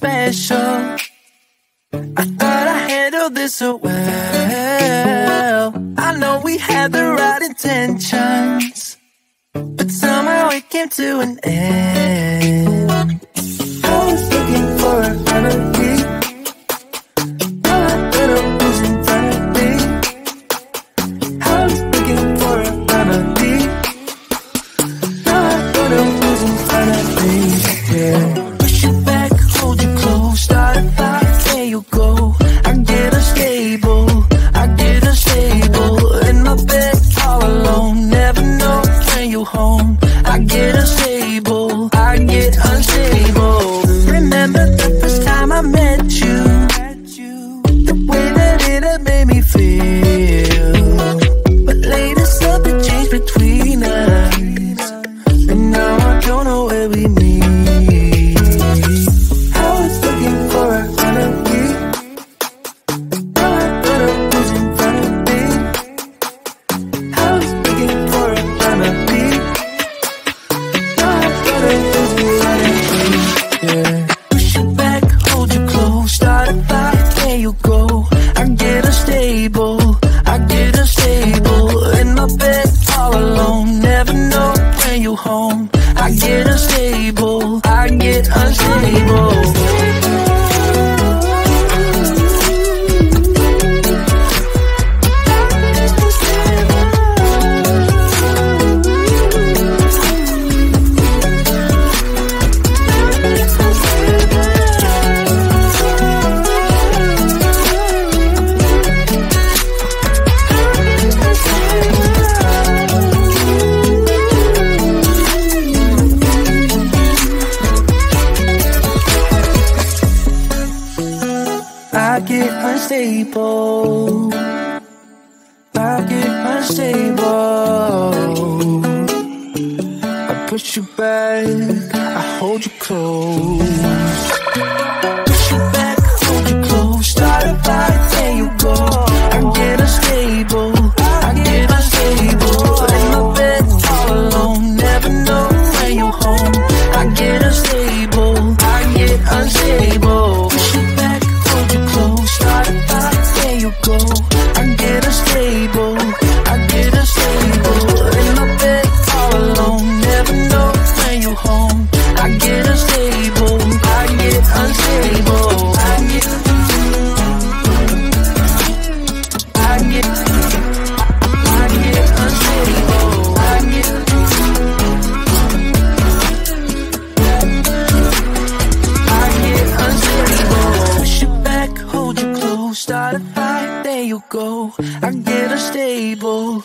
special. I thought I handled this so well. I know we had the right intentions, but somehow it came to an end. I was looking for a remedy. All I thought was in front of me. I was looking for a remedy. All I thought was in front of me. Yeah. Push it back, hold you close, start a fire, there you go. I get unstable, in my bed all alone. Never know when you home. I get unstable, Remember the first time I met you, the way that it had made me feel. But later something changed between us, and now I don't know where we meet. I was looking for a remedy. All I thought was in front of me. I was looking for a remedy. All I thought was in front of me. Yeah. Push it back, hold you close, start a fire, there you go. I get unstable, in my bed all alone. Never know when you home. I get unstable, I push you back, I hold you close. Push you back, hold you close. Start a fire, there you go. I get unstable, in my bed all alone. Never know when you home. I get unstable, Push you back, hold you close. Start a fire, there you go. I get unstable, in my bed all alone. Never know when you home. I get unstable, Push you back, hold you close. Start a fight, there you go. I get unstable,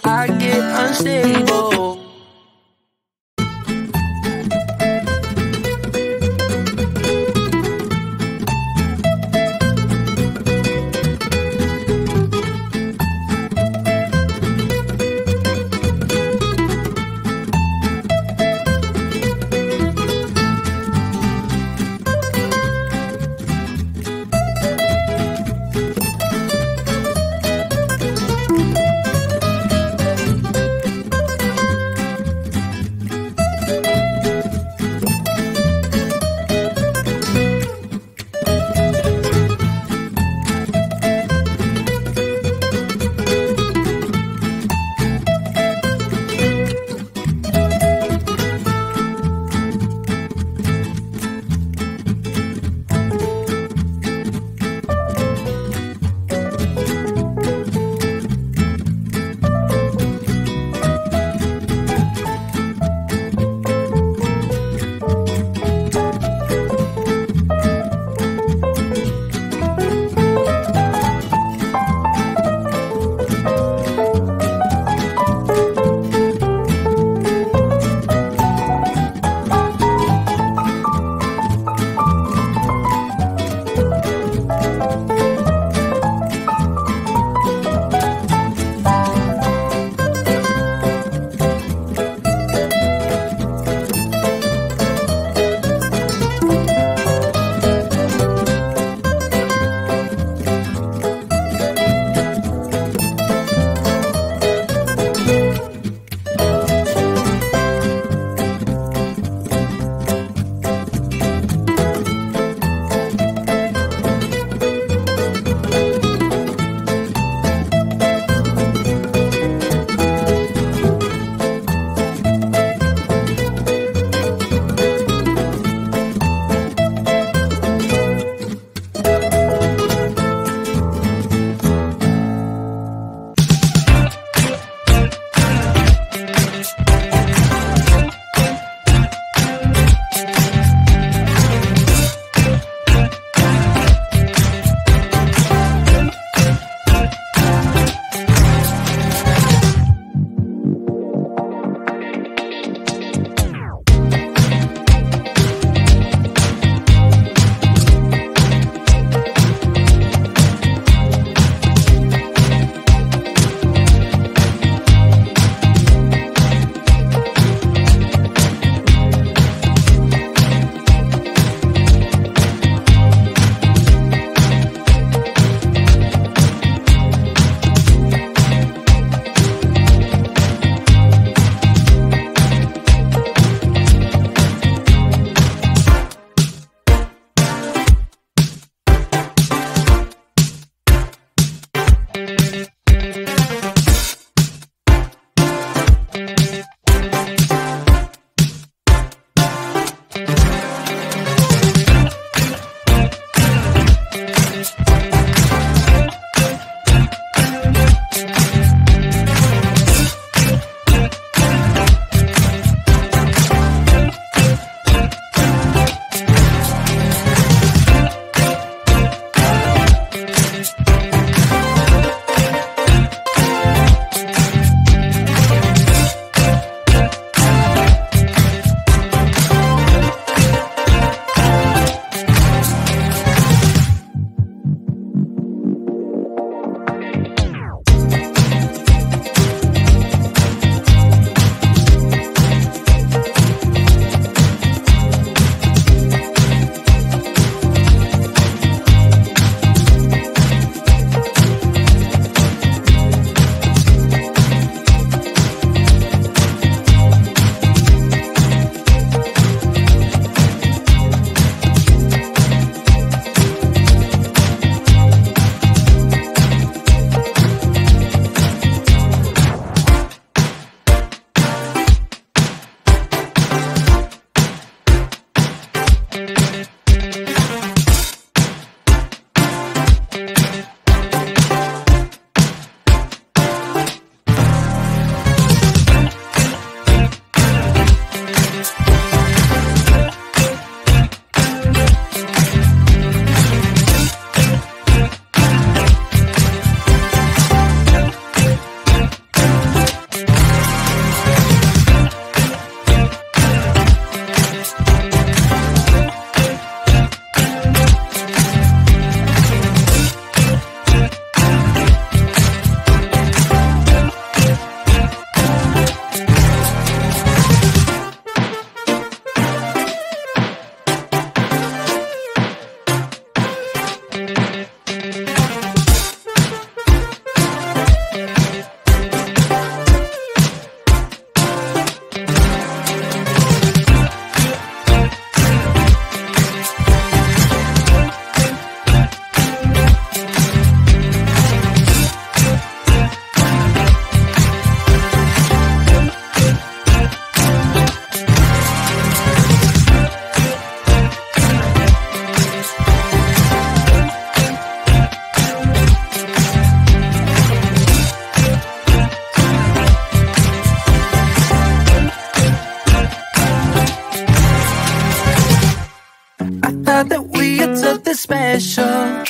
special.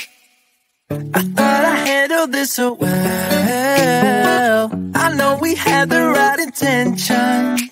I thought I handled this so well. I know we had the right intentions,